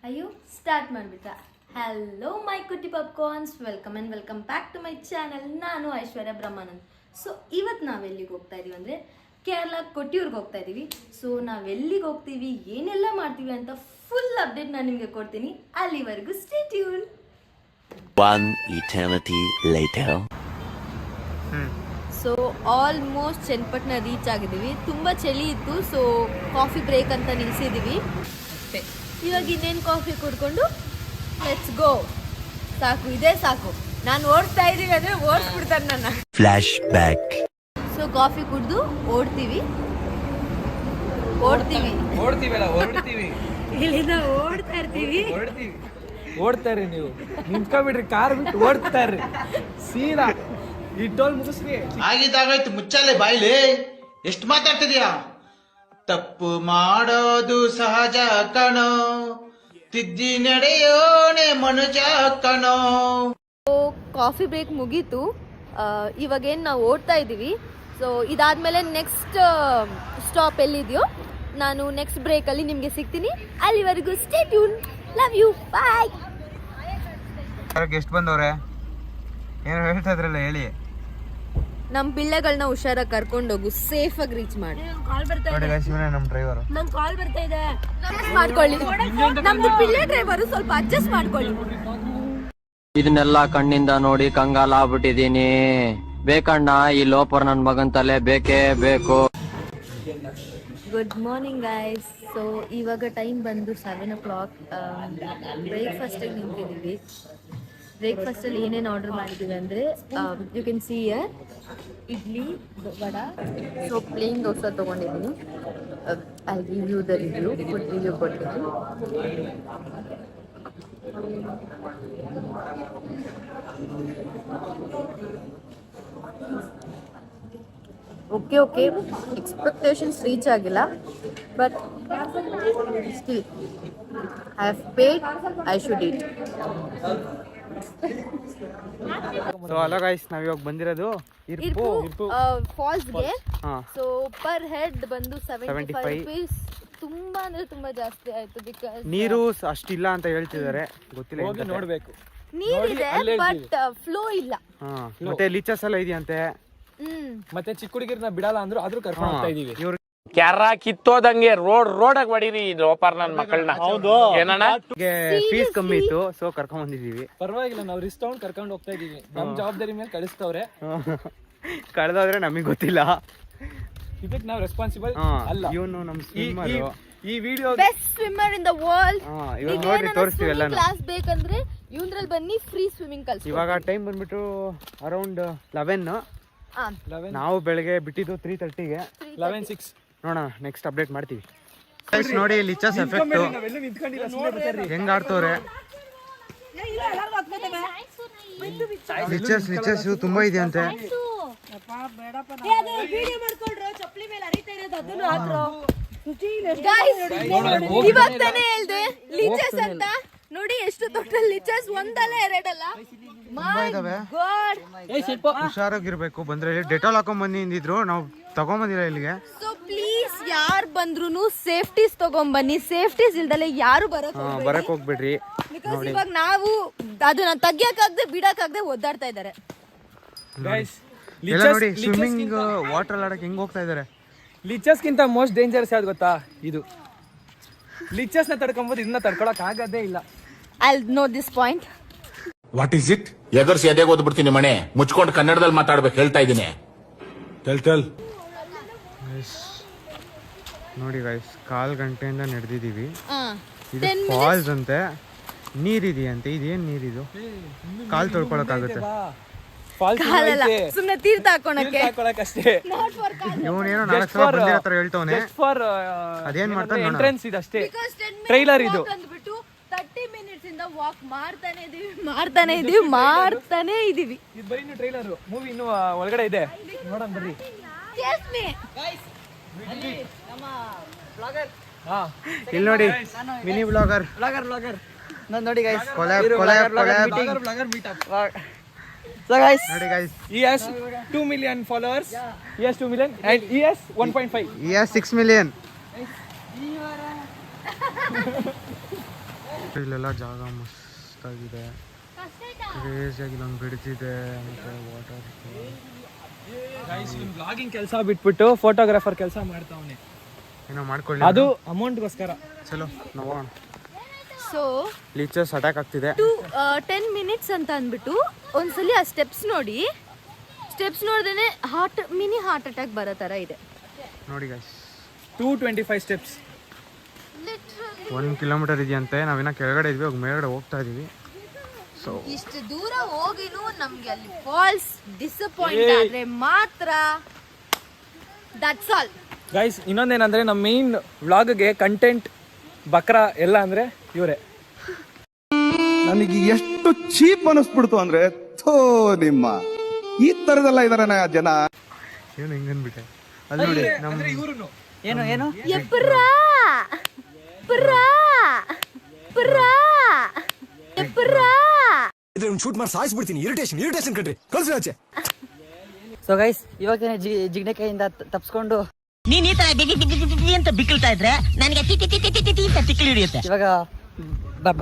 ಅಯ್ಯೋ ಸ್ಟಾರ್ಟ್ ಮಾಡಿಬಿಟ್ಟ. Hello my ಕುಟಿ popcorns, welcome back to my channel. ನಾನು ಐಶ್ವರ್ಯ ಬ್ರಹ್ಮಾನಂದ್. ಸೊ ಇವತ್ತು ನಾವೆಲ್ಲಿಗೆ ಹೋಗ್ತಾ ಇದೀವಿ ಅಂದರೆ ಕೇರಳ ಕೊಟ್ಟಿಯೂರ್ಗೆ ಹೋಗ್ತಾ ಇದ್ದೀವಿ. ಸೊ ನಾವೆಲ್ಲಿಗೆ ಹೋಗ್ತೀವಿ, ಏನೆಲ್ಲ ಮಾಡ್ತೀವಿ ಅಂತ ಫುಲ್ ಅಪ್ಡೇಟ್ ನಾನು ನಿಮಗೆ ಕೊಡ್ತೀನಿ. ಅಲ್ಲಿವರೆಗೂ stay tune. One eternity later. So almost Channapatna reach ಆಗಿದ್ದೀವಿ. ತುಂಬ ಚಳಿ ಇತ್ತು, ಸೊ ಕಾಫಿ ಬ್ರೇಕ್ ಅಂತ ನಿಲ್ಲಿಸಿದ್ದೀವಿ. ಇವಾಗ ಇನ್ನೇನು ಕಾಫಿ ಕುಡ್ಕೊಂಡು ಲೆಟ್ಸ್ ಗೋ. ಸಾಕು, ಇದೇ ಸಾಕು. ನಾನು ಓಡ್ತಾ ಇದ್ದೀವಿ ಅಂದರೆ ಓಡಿಸ್ಬಿಡ್ತಾರೆ ನನ್ನ. Flash back. ಸೊ ಕಾಫಿ ಕುಡಿದು ಓಡ್ತೀವಿ. ಇಲ್ಲಿಂದ ಓಡ್ತಾ ಇರ್ತೀವಿ. ಓಡ್ತಾರ್ರಿ ನೀವು, ನಿಂತ್ಕೊಬಿಡ್ರಿ, ಕಾರ್ ಬಿಟ್ಟು ಓಡ್ತಾರ್ರಿ ಸೀದಾ ಈ ಟೋಲ್ ಮುಗಿಸ್ರಿ. ಆಗಿದ್ದಾಗಾಯ್ತು, ಮುಚ್ಚಾಲೆ ಬಾಯ್ಲಿ. ಎಷ್ಟು ಮಾತಾಡ್ತಿದ್ಯಾ? ತಪ್ಪು ಮಾಡೋದು ಸಹಜ ಕಣೋ, ತಿದ್ದಿ ನಡೆಯೋಣೆ ಮನುಜ ಕಣೋ. ಕಾಫಿ ಬ್ರೇಕ್ ಮುಗೀತು. ಇವಾಗೇನು ನಾವು ಓಡ್ತಾ ಇದ್ದೀವಿ. ಸೊ ಇದಾದ್ಮೇಲೆ ನೆಕ್ಸ್ಟ್ ಸ್ಟಾಪ್ ಎಲ್ಲಿದೆಯೋ ನಾನು ನೆಕ್ಸ್ಟ್ ಬ್ರೇಕಲ್ಲಿ ನಿಮಗೆ ಸಿಗ್ತೀನಿ. ಅಲ್ಲಿವರೆಗೂ ಸ್ಟೇ ಟ್ಯೂನ್. ಲವ್ ಯು, ಬಾಯ್. ಎಷ್ಟು ಬಂದವ್ರೆ, ಏನು ಹೇಳ್ತಾ ಇದ್ರಲ್ಲ ಹೇಳಿ. ನಮ್ಮ ಪಿಳ್ಳೆಗಳನ್ನ ಹುಷಾರಾಗಿ ಕರ್ಕೊಂಡೋಗು, ಸೇಫ್ ಆಗಿ ರೀಚ್ ಮಾಡಿ. ನಮ್ಮ ಡ್ರೈವರ್ ಮಾಡ್ಕೊಳ್ಳಿ. ನಮ್ದು ಪಿಳ್ಳೆ ಡ್ರೈವರು ಸ್ವಲ್ಪ ಅಡ್ಜಸ್ಟ್ ಮಾಡ್ಕೊಳ್ಳಿ. ಇದನ್ನೆಲ್ಲ ಕಣ್ಣಿಂದ ನೋಡಿ ಕಂಗಾಲ ಆಗ್ಬಿಟ್ಟಿದೀನಿ. ಬೇಕಣ್ಣ, ಈ ಲೋಪರ್ ನನ್ ಮಗನ್ ತಲೆ ಬೇಕೇ ಬೇಕು. Good morning guys. ಸೊ ಇವಾಗ ಟೈಮ್ ಬಂದು 7 o'clock. ಬ್ರೇಕ್ಫಾಸ್ಟಿಗೆ ನಿಂತಿದ್ದೀವಿ. ಬ್ರೇಕ್ಫಾಸ್ಟಲ್ಲಿ ಏನೇನು ಆರ್ಡರ್ ಮಾಡಿದ್ದೀವಿ ಅಂದರೆ you can see here idli, vada. So plain dosa ತೊಗೊಂಡಿದ್ದೀನಿ. I give you the review, food review ಕೊಡ್ತೀನಿ. ಓಕೆ, ಎಕ್ಸ್ಪೆಕ್ಟೇಷನ್ಸ್ ರೀಚ್ ಆಗಿಲ್ಲ, but still I have paid, I should eat. So hello guys, ನಾವ್ ಇವಾಗ ಬಂದಿರೋದು ಇರ್ಪು ಫಾಲ್ಸ್ಗೆ. ಸೊ ಪರ್ ಹೆಡ್ ಬಂದು 75 rupees. ತುಂಬಾ ಅಂದ್ರೆ ತುಂಬಾ ಜಾಸ್ತಿ ಆಯ್ತು. ಬಿಕಾಸ್ ನೀರು ಅಷ್ಟಿಲ್ಲ ಅಂತ ಹೇಳ್ತಿದ್ದಾರೆ, ಗೊತ್ತಿಲ್ಲ, ಹೋಗಿ ನೋಡ್ಬೇಕು. ನೀರಿದೆ ಬಟ್ ಫ್ಲೋ ಇಲ್ಲ. ಮತ್ತೆ ಲೀಚಸ್ ಎಲ್ಲ ಇದೆಯಂತೆ. ಮತ್ತೆ ಚಿಕ್ಕ ಹುಡುಗಿರ್ನ ಬಿಡಲ್ಲ ಅಂದ್ರು, ಆದ್ರೂ ಕರ್ಕೊಂಡು ಹೋಗ್ತಾ ಇದೀವಿ. ಕ್ಯಾರ ಕಿತ್ತೋದಂಗೆ ರೋಡಾಗ ಹೊಡೀರಿ ಲೋಪಾರ್ ನನ್ ಮಕ್ಕಳನ್ನ. ಹೌದು, ಏನಣ್ಣ ಫೀಸ್ ಕಮ್ಮಿ ಇತ್ತು, ಸೊ ಕರ್ಕೊಂಡ್ ಬಂದಿದೀವಿ. ಪರವಾಗಿಲ್ಲ, ನಾವು ರಿಸ್ಕ್ ತಗೊಂಡ್ ಕರ್ಕೊಂಡು ಹೋಗ್ತಾ ಇದೀವಿ. ನಮ್ ಜವಾಬ್ದಾರಿ ಮೇಲೆ ಕಳಿಸ್ತವ್ರೆ. ಕಳೆದೋದ್ರೆ ನಮಗ್ ಗೊತ್ತಿಲ್ಲ, ಇದಕ್ಕೆ ನಾವು ರೆಸ್ಪಾನ್ಸಿಬಲ್ ಅಲ್ಲ. ಇವನು ನಮ್ ಸ್ವಿಮ್ಮರ್. ಈ video best swimmer in the world. ಇವಾಗ ನೋಡಿ ತೋರಿಸ್ತೀವಿ ಎಲ್ಲ. ಕ್ಲಾಸ್ ಬೇಕಂದ್ರೆ ಇವ್ರಲ್ಲಿ ಬನ್ನಿ, ಫ್ರೀ ಸ್ವಿಮ್ಮಿಂಗ್ ಕಲಿಸ್ತೀವಿ. ಇವಾಗ ಟೈಮ್ ಬಂದ್ಬಿಟ್ಟು ಅರೌಂಡ್ 11. ನಾವು ಬೆಳಗ್ಗೆ ಬಿಟ್ಟಿದ್ದು 3:30ಗೆ. 11:06 ನೋಡೋಣ, ನೆಕ್ಸ್ಟ್ ಅಪ್ಡೇಟ್ ಮಾಡ್ತೀವಿ. ನೋಡಿ ಲಿಚಸ್ ಎಫೆಕ್ಟ್ ಹೆಂಗ್ ಆಡ್ತವ್ರೆ. ಲಿಚಸ್ ತುಂಬಾ ಇದೆ ಅಂತೆ. ಇವಾಗ ತಾನೇ ಹೇಳ್ದೆ ಲಿಚಸ್ ಅಂತ. ನೋಡಿ ಎಷ್ಟು ದೊಡ್ಡ ಲಿಚಸ್, ಒಂದಲ್ಲ ಎರಡಲ್ಲ, ಹುಷಾರಾಗಿರ್ಬೇಕು. ಬಂದ್ರೆ ಡೆಟಾಲ್ ಹಾಕೊಂಡ್ ಬಂದಿದ್ರು, ನಾವು ತಗೊಂಬಂದಿಲ್ಲ ಇಲ್ಲಿಗೆ. ಸೊ ಪ್ಲೀಸ್ ಯಾರು ಬಂದ್ರು ಸೇಫ್ಟೀಸ್ ತಗೊಂಬನ್ನಿ. ಸೇಫ್ಟೀಸ್ ಇಲ್ದಲೆ ಯಾರು ಬರಕ್ ಹೋಗ್ಬಿಡ್ರಿ. ಬಿಕಾಸ್ ಇವಾಗ ನಾವು ಅದನ್ನ ತೆಗಿಯಕ್ಕಾಗದೆ ಬಿಡಕ್ಕಾಗದೆ ಒದ್ದಾಡ್ತಾ ಇದಾರೆ. ನೋಡಿ ಸ್ವಿಮ್ಮಿಂಗ್ ವಾಟರ್ ಆಡಕ್ ಹೆಂಗ್ ಹೋಗ್ತಾ ಇದಾರೆ. ಲಿಚಸ್ ಗಿಂತ ಮೋಸ್ಟ್ ಡೇಂಜರಸ್ ಯಾವ್ದು ಗೊತ್ತಾ? ಇದು ಲಿಚಸ್ ನ ತಡ್ಕೊಂಬೋದು, ಇದನ್ನ ತಡ್ಕೊಳಕ್ ಆಗದೇ ಇಲ್ಲ. I'll know this point. What is it? ಎಗರ್ಸಿ ಎದೆಗೆ ಓದ್ಬಿಡ್ತೀನಿ ಮನೆ ಮುಚ್ಕೊಂಡು ಕನ್ನಡದಲ್ಲಿ ಮಾತಾಡ್ಬೇಕು, ಹೇಳ್ತಾ ಇದ್ದೀನಿ. ಟೆಲ್ ನೋಡಿ ಗೈಸ್, 1/4 ಗಂಟೆಯಿಂದ ನಡೆದಿದೀವಿ. ಇದು ಫಾಲ್ಸ್ ಅಂತೆ, ನೀರಿದೆಯಂತೆ. ಇದೇನ್ ನೀರಿದು? ಕಾಲ್ ತೊಳ್ಕೊಳಕ್ ಆಗುತ್ತೆ. ಸುಮ್ನೆ ತೀರ್ಥ ಹಾಕೋಣಕ್ಕೆ ಅಷ್ಟೇ. ಇವನೇನೋ 4 ಸಲ ಬಂದಿರೋ ತರ ಹೇಳ್ತವನೆ. ಅದೇನ್ ಮಾಡ್ತಾನೆ ಎಂಟ್ರೆನ್ಸ್ ಇದಷ್ಟೇ, ಟ್ರೈಲರ್ ಇದು. 30 minutes ಇಂದ ವಾಕ್ ಮಾಡ್ತಾನೆ ಇದೀವಿ. ಇದು ಬರೀ ಇನ್ನು ಟ್ರೈಲರ್, ಮೂವಿ ಇನ್ನು ಒಳಗಡೆ ಇದೆ, ನೋಡೋಣ ಬರ್ರಿ. ಇಲ್ಲಿ ನೋಡಿ, ಮಿನಿ ಬ್ಲಾಗರ್ ನೋಡಿ guys, So guys, he has 2 million followers. He has 2 million and he has 1.5. He has 6 million. ಇಲ್ಲೆಲ್ಲ ಜಾಗ ಮಸ್ತಾಗಿದೆ, ಕ್ರೇಜಿಯಾಗಿ ನಂಗೆ ಬಿಡ್ತಿದೆ ಮತ್ತು ವಾಟರ್ ಗೈಸ್ ಇವ್ನು ಬ್ಲಾಗಿಂಗ್ ಕೆಲಸ ಬಿಟ್ಬಿಟ್ಟು ಫೋಟೋಗ್ರಾಫರ್ ಕೆಲಸ ಮಾಡ್ತಾವನೆ. ಏನೋ ಮಾಡ್ಕೊಳ್ಳಿ, ಅದು ಅಮೌಂಟ್ಗೋಸ್ಕರ. ಚಲೋ ನೋಡೋಣ. ಸೊ ಲೀಚರ್ಸ್ ಅಟ್ಯಾಕ್ ಆಗ್ತಿದೆ. 10 ಮಿನಿಟ್ಸ್ ಅಂತ ಅಂದ್ಬಿಟ್ಟು ಒಂದ್ಸಲಿ ಆ ಸ್ಟೆಪ್ಸ್ ನೋಡಿ, ಸ್ಟೆಪ್ಸ್ ನೋಡಿದ್ರೆ ಮಿನಿ ಹಾರ್ಟ್ ಅಟ್ಯಾಕ್ ಬರೋ ಥರ ಇದೆ ನೋಡಿ ಗೈಸ್. 225 ಸ್ಟೆಪ್ಸ್, 1 ಕಿಲೋಮೀಟರ್ ಇದೆಯಂತೆ. ನಾವಿನ್ನ ಕೆಳಗಡೆ ಇದ್ವಿ, ಹೋಗಿ ಮೇಲ್ಗಡೆ ಹೋಗ್ತಾ ಇದೀವಿ. ಸೊ ಇಷ್ಟು ದೂರ ಹೋಗಿನೂ ನಮ್ಗೆ ಅಲ್ಲಿ ಫಾಲ್ಸ್ ಡಿಸಪಾಯಿಂಟ್ ಆದ್ರೆ ಮಾತ್ರ ದಟ್ಸ್ ಆಲ್. ಗೈಸ್ ಇನ್ನೊಂದೇನಂದ್ರೆ ನಮ್ಮ ಮೇನ್ ವ್ಲಾಗ್ಗೆ ಕಂಟೆಂಟ್ ಬಕ್ರ ಎಲ್ಲ ಅಂದ್ರೆ ಇವರೇ. ನನಗೆ ಎಷ್ಟು ಚೀಪ್ ಅನಿಸ್ಬಿಡ್ತು ಅಂದ್ರೆ, ಥೋ ನಿಮ್ಮ ಈ ತರದೆಲ್ಲ ಇದಾರೆ ಜನ. ಏನು ಹಿಂಗನ್ಬಿಟ್ಟೆ ಅಲ್ಲಿ ನೋಡಿ ನಮ್ಮ ಇವ್ರು ಎಪ್ಪುರಾ ಪುರಾ ಪುರಾ ಎಪ್ಪುರಾ. ಶೂಟ್ ಮಾಡಿ ಸಾಯಿಸ್ಬಿಡ್ತೀನಿ. ಇರಿಟೇಷನ್ ಕಣ್ರಿ, ಕಳ್ಸಿ ಆಚೆ. ಸೊ ಗೈಸ್ ಇವಾಗ ಜಿಗ್ನೆಕಾಯಿಂದ ತಪ್ಸ್ಕೊಂಡು ನೀನ್ ಈ ತರ ಅಂತ ಬಿಕ್ಕಳ್ತಾ ಇದ್ರೆ ನನಗೆ ಅಂತ ತಿಕ್ಕಿ ಹಿಡಿಯುತ್ತೆ. ಇವಾಗ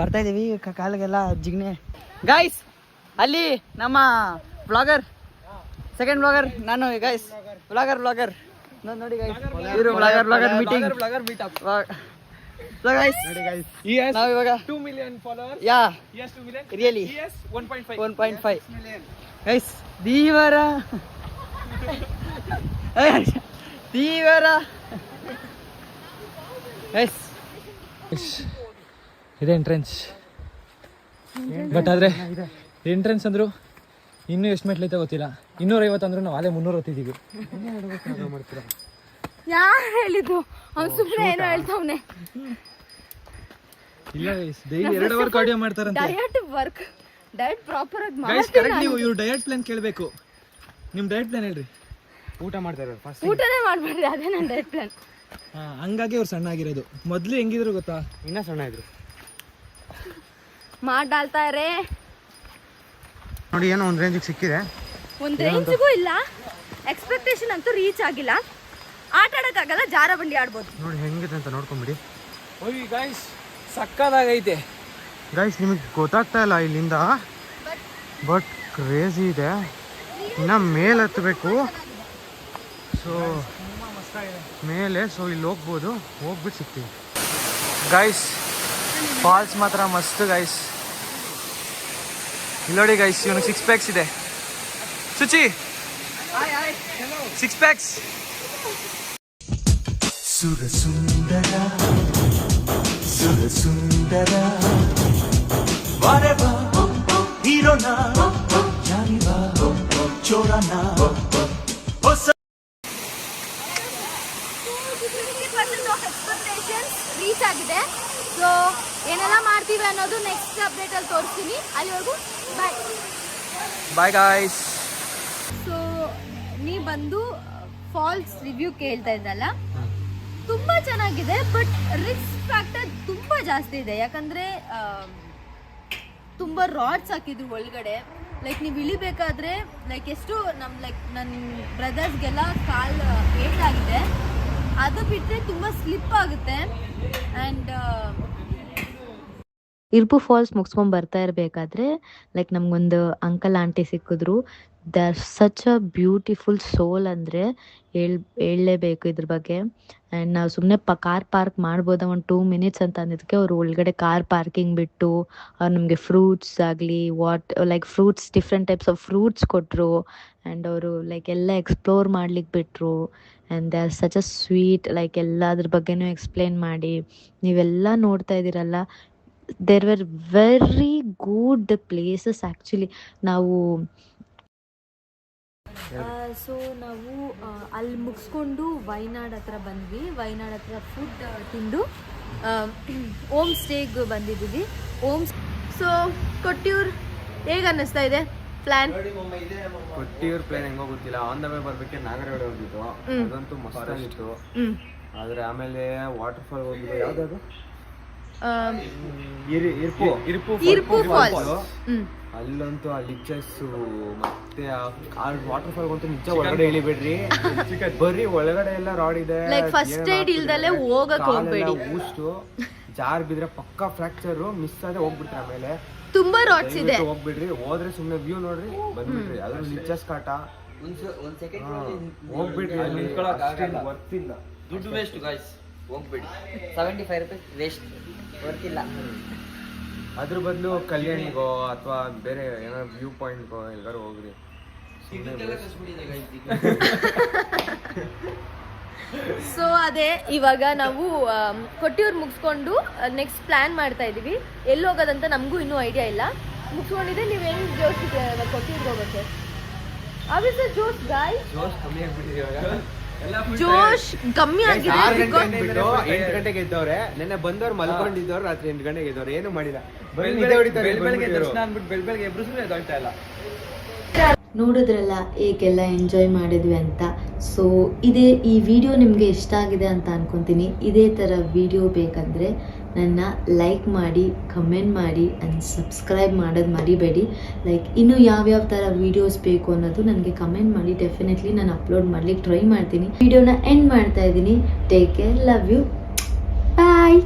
ಬರ್ತಾ ಇದೀವಿ, ಕಾಲಿಗೆಲ್ಲ ಜಿಗ್ನೆ. ಗೈಸ್ ಅಲ್ಲಿ ನಮ್ಮ ಬ್ಲಾಗರ್, ಸೆಕೆಂಡ್ ಬ್ಲಾಗರ್ ನಾನು. ಗೈಸ್ ಬ್ಲಾಗರ್ ನೋಡಿ ಗೈಸ್, ಇವರು ಬ್ಲಾಗರ್ ಮೀಟಿಂಗ್. ಸೊ ಗೈಸ್ ನಾವು ಇವಾಗ 2 million followers. Yeah Yes, 2 million. Really Yes, 1.5. 1.5 guys. ಧೀವರ ಗೈಸ್ ಇದೆ ಎಂಟ್ರೆನ್ಸ್. ಬಟ್ ಆದ್ರೆ ಎಂಟ್ರೆನ್ಸ್ ಅಂದ್ರು ಇನ್ನೂ ಎಷ್ಟು ಮೆಟ್ಲೈತೆ ಗೊತ್ತಿಲ್ಲ. 250 ಅಂದ್ರು ನಾವು ಅಲ್ಲೇ 300 ಹೊತ್ತಿದ್ದೀವಿ. ಯಾರು ಹೇಳಿದ್ದು? ಅವ್ನು ಸುಮ್ಮನೆ ಏನೋ ಹೇಳ್ತಾವನೆ. ಇಲ್ಲ ಗೈಸ್, ಡೈಲಿ 2 ಅವರ್ ಕಾರ್ಡಿಯೋ ಮಾಡ್ತಾರಂತೆ. ಡಯಟ್ ಪ್ರಾಪರ್ ಆಗಿ ಗೈಸ್ ಕರೆಕ್ಟ್ ನೀವು ಇವ್ರು ಡಯಟ್ ಪ್ಲಾನ್ ಕೇಳಬೇಕು. ನಿಮ್ಮ ಡಯಟ್ ಪ್ಲಾನ್ ಹೇಳ್ರಿ. ಊಟ ಮಾಡ್ತಾರೆ ಫಸ್ಟ್, ಊಟನೇ ಮಾಡ್ಬೇಡ್ರಿ, ಅದೇ ನನ್ನ ಡಯಟ್ ಪ್ಲಾನ್. ಹಂಗಾಗಿ ಅವ್ರು ಸಣ್ಣ ಆಗಿರೋದು. ಮೊದ್ಲು ಹೆಂಗಿದ್ರು ಗೊತ್ತಾ? ಇನ್ನೂ ಸಣ್ಣ ಇದ್ರು. ಡಾಲ್ತಾ ಇರೇ ನೋಡಿ, ಏನೋ ಒಂದು ರೇಂಜಿಗೆ ಸಿಕ್ಕಿದೆ. ಒಂದು ರೇಂಜಿಗೂ ಇಲ್ಲ, ಎಕ್ಸ್ಪೆಕ್ಟೇಷನ್ ಅಂತೂ ರೀಚ್ ಆಗಿಲ್ಲ. ಆಟ ಆಡೋಕ್ಕಾಗಲ್ಲ, ಜಾರ ಬಂಡಿ ಆಡ್ಬೋದು. ನೋಡಿ ಹೆಂಗಿದೆ ಅಂತ ನೋಡ್ಕೊಂಬಿಡಿ. ಓಯ್ ಗೈಸ್ ಸಕ್ಕದಾಗೈತೆ. ಗೈಸ್ ನಿಮಗೆ ಗೊತ್ತಾಗ್ತಾ ಇಲ್ಲ ಇಲ್ಲಿಂದ, ಬಟ್ ಕ್ರೇಜಿ ಇದೆ. ಇನ್ನು ಮೇಲೆ ಹತ್ತಬೇಕು. ಸೊ ಮೇಲೆ, ಸೊ ಇಲ್ಲಿ ಹೋಗ್ಬೋದು, ಹೋಗ್ಬಿಟ್ಟು ಸಿಗ್ತೀವಿ. ಗೈಸ್ ಫಾಲ್ಸ್ ಮಾತ್ರ ಮಸ್ತ್ ಗೈಸ್. ಇಲ್ಲಿ ನೋಡಿ ಗೈಸ್, ಇವನು 6 ಪ್ಯಾಕ್ಸ್ ಇದೆ. ಸುಚಿ 6 ಪ್ಯಾಕ್ಸ್. ಸುರಸುಂದರ ವಾರೆವಾ ಹೀರೋನಾ ಯಾರಿವಾ ಚೋರನಾ ರೀಚ್ ಆಗಿದೆ. ಸೊ ಏನೆಲ್ಲ ಮಾಡ್ತೀವಿ ಅನ್ನೋದು ನೆಕ್ಸ್ಟ್ ಅಪ್ಡೇಟ್ ಅಲ್ಲಿ ತೋರಿಸ್ತೀನಿ. ಅಲ್ಲಿವರೆಗೂ ಬಾಯ್ ಗೈಸ್. ಸೊ ನೀ ಬಂದು ಫಾಲ್ಸ್ ರಿವ್ಯೂ ಕೇಳ್ತಾ ಇದ್ದಲ್ಲ, ತುಂಬಾ ಚೆನ್ನಾಗಿದೆ. ಬಟ್ ರಿಸ್ಕ್ ಫ್ಯಾಕ್ಟರ್ ತುಂಬಾ ಜಾಸ್ತಿ ಇದೆ. ಯಾಕಂದ್ರೆ ತುಂಬಾ ರಾಡ್ಸ್ ಹಾಕಿದ್ರು ಒಳಗಡೆ. ಲೈಕ್ ನೀವು ಇಳಿಬೇಕಾದ್ರೆ ಎಷ್ಟು ನನ್ನ ಬ್ರದರ್ಸ್ಗೆಲ್ಲ ಕಾಲು ಏಟಾಗಿದೆ. ಅದು ಬಿಟ್ಟರೆ ತುಂಬಾ ಸ್ಲಿಪ್ ಆಗುತ್ತೆ. ಆ್ಯಂಡ್ ಇರ್ಪು ಫಾಲ್ಸ್ ಮುಗಿಸ್ಕೊಂಡು ಬರ್ತಾ ಇರಬೇಕಾದ್ರೆ ನಮಗೊಂದು ಅಂಕಲ್ ಆಂಟಿ ಸಿಕ್ಕಿದ್ರು. They are such a beautiful soul, ಅಂದರೆ ಹೇಳಲೇಬೇಕು ಇದ್ರ ಬಗ್ಗೆ. ಆ್ಯಂಡ್ ನಾವು ಸುಮ್ಮನೆ ಕಾರ್ ಪಾರ್ಕ್ ಮಾಡ್ಬೋದಾ ಒಂದು 2 ಮಿನಿಟ್ಸ್ ಅಂತ ಅಂದಿದ್ದಕ್ಕೆ ಅವರು ಒಳಗಡೆ ಕಾರ್ ಪಾರ್ಕಿಂಗ್ ಬಿಟ್ಟು ಅವ್ರು ನಮಗೆ ಫ್ರೂಟ್ಸ್ ಆಗಲಿ fruits, different types of fruits ಕೊಟ್ಟರು. ಆ್ಯಂಡ್ ಅವರು ಎಲ್ಲ ಎಕ್ಸ್ಪ್ಲೋರ್ ಮಾಡ್ಲಿಕ್ಕೆ ಬಿಟ್ಟರು. And they are such a sweet, ಎಲ್ಲ ಅದ್ರ ಬಗ್ಗೆನೂ ಎಕ್ಸ್ಪ್ಲೇನ್ ಮಾಡಿ. ನೀವೆಲ್ಲ ನೋಡ್ತಾ ಇದ್ದೀರಲ್ಲ, there were very good places actually. ನಾವು ಅಲ್ಲಿ ಮುಗಿಸ್ಕೊಂಡು ವಯನಾಡ್ ಹತ್ರ ಬಂದ್ವಿ. ವಯನಾಡ್ ಹತ್ರ ಫುಡ್ ತಿಂದು ಓಮ್ ಸ್ಟೇಗೆ ಬಂದಿದ್ದೀವಿ. ಸೊ ಕೊಟ್ಟಿಯೂರ್ ಹೇಗೆ ಅನ್ನಿಸ್ತಾ ಇದೆ ಪ್ಲಾನ್? ಕೊಟ್ಟಿಯೂರ್ ಪ್ಲಾನ್ ಹೆಂಗೋ ಗೊತ್ತಿಲ್ಲ. ಆನ್ ದ ವೇ ಬರ್ಬೇಕೆ ನಾಗರಹೊಳೆ ಹೋಗಿದ್ದು, ಅದಂತೂ ಮಸ್ತಾಗಿತ್ತು. ಆದ್ರೆ ಆಮೇಲೆ ವಾಟರ್ ಫಾಲ್ ಹೋಗಿದ್ದು, ಯಾವ್ದು ಇರ್ಪು ಫಾಲ್ಸ್. ಅಲ್ಲಂತೂ ಆ ಲಿಚಸ್ಸು ಮತ್ತೆ ಆ ವಾಟರ್ ಫಾಲ್ ಅಂತೂ ನಿಜ ಒಳಗಡೆ ಇಳಿಬೇಡ್ರಿ. ಬರ್ರಿ ಒಳಗಡೆ ಎಲ್ಲ ರಾಡ್ ಇದೆ. ಲೈಕ್ ಫಸ್ಟ್ ಏಡ್ ಇಲ್ದಲೆ ಹೋಗಕ್ ಹೋಗ್ಬೇಡಿ. ಊಷ್ಟು ಜಾರ್ ಬಿದ್ರೆ ಪಕ್ಕಾ ಫ್ರಾಕ್ಚರ್, ಮಿಸ್ ಆದ್ರೆ ಹೋಗ್ಬಿಡ್ತಾರೆ. ಆಮೇಲೆ ತುಂಬಾ ರಾಡ್ಸ್ ಇದೆ, ಹೋಗ್ಬಿಡ್ರಿ. ಹೋದ್ರೆ ಸುಮ್ಮನೆ ವ್ಯೂ ನೋಡ್ರಿ ಬಂದ್ಬಿಡ್ರಿ. ಅದ್ರ ಲಿಚಸ್ ಕಾಟ ಹೋಗ್ಬಿಡ್ರಿ. ಅಲ್ಲಿ ಗೊತ್ತಿಲ್ಲ, ದುಡ್ಡು ವೇಸ್ಟ್ ಗಾಯ್ಸ್, ಹೋಗ್ಬೇಡಿ. 75 ರೂಪೀಸ್ ವೇಸ್ಟ್, ಗೊತ್ತಿಲ್ಲ. ಅದ್ರ ಬದಲು ಕಲ್ಯಾಣಿಗೋ ಅಥವಾ ಬೇರೆ ಏನೋ ವ್ಯೂ ಪಾಯಿಂಟ್ಗೋ ಎಲ್ಲರೂ ಹೋಗ್ರಿ. ಸೊ ಅದೇ ಇವಾಗ ನಾವು ಕೊಟ್ಟಿಯೂರು ಮುಗಿಸ್ಕೊಂಡು ನೆಕ್ಸ್ಟ್ ಪ್ಲಾನ್ ಮಾಡ್ತಾ ಇದೀವಿ. ಎಲ್ಲಿ ಹೋಗೋದಂತ ನಮಗೂ ಇನ್ನೂ ಐಡಿಯಾ ಇಲ್ಲ. ಮುಗಿಸ್ಕೊಂಡಿದ್ರೆ ನೀವು ಹೆಂಗ್ ಜೋಶಿಗೆ ಕೊಟ್ಟಿಯೂರ್ಗೆ ಹೋಗುತ್ತೆ? ಅವಿಸ ಜೋಶ್ ಗಾಯ್, ಜೋಶ್ ಕಮ್ಮಿ ಆಗಿದೆ. 8 ಗಂಟೆಗೆ ಎದ್ದವ್ರೆ. ನೆನ್ನೆ ಬಂದವ್ರು ಮಲ್ಕೊಂಡಿದ್ದವ್ರು ರಾತ್ರಿ 8 ಗಂಟೆಗೆ ಎದ್ದವ್ರು, ಏನು ಮಾಡಿಲ್ಲ. ನೋಡಿದ್ರಲ್ಲ ಹೇಗೆಲ್ಲ ಎಂಜಾಯ್ ಮಾಡಿದ್ವಿ ಅಂತ. ಸೊ ಈ ವಿಡಿಯೋ ನಿಮಗೆ ಇಷ್ಟ ಆಗಿದೆ ಅಂತ ಅನ್ಕೊತೀನಿ. ಇದೇ ಥರ ವಿಡಿಯೋ ಬೇಕಂದರೆ ನನ್ನ ಲೈಕ್ ಮಾಡಿ, ಕಮೆಂಟ್ ಮಾಡಿ ಆ್ಯಂಡ್ ಸಬ್ಸ್ಕ್ರೈಬ್ ಮಾಡೋದು ಮರಿಬೇಡಿ. ಲೈಕ್ ಇನ್ನೂ ಯಾವ್ಯಾವ ಥರ ವೀಡಿಯೋಸ್ ಬೇಕು ಅನ್ನೋದು ನನಗೆ ಕಮೆಂಟ್ ಮಾಡಿ. ಡೆಫಿನೆಟ್ಲಿ ನಾನು ಅಪ್ಲೋಡ್ ಮಾಡ್ಲಿಕ್ಕೆ ಟ್ರೈ ಮಾಡ್ತೀನಿ. ವಿಡಿಯೋನ ಎಂಡ್ ಮಾಡ್ತಾ ಇದ್ದೀನಿ. Take care, love you, bye.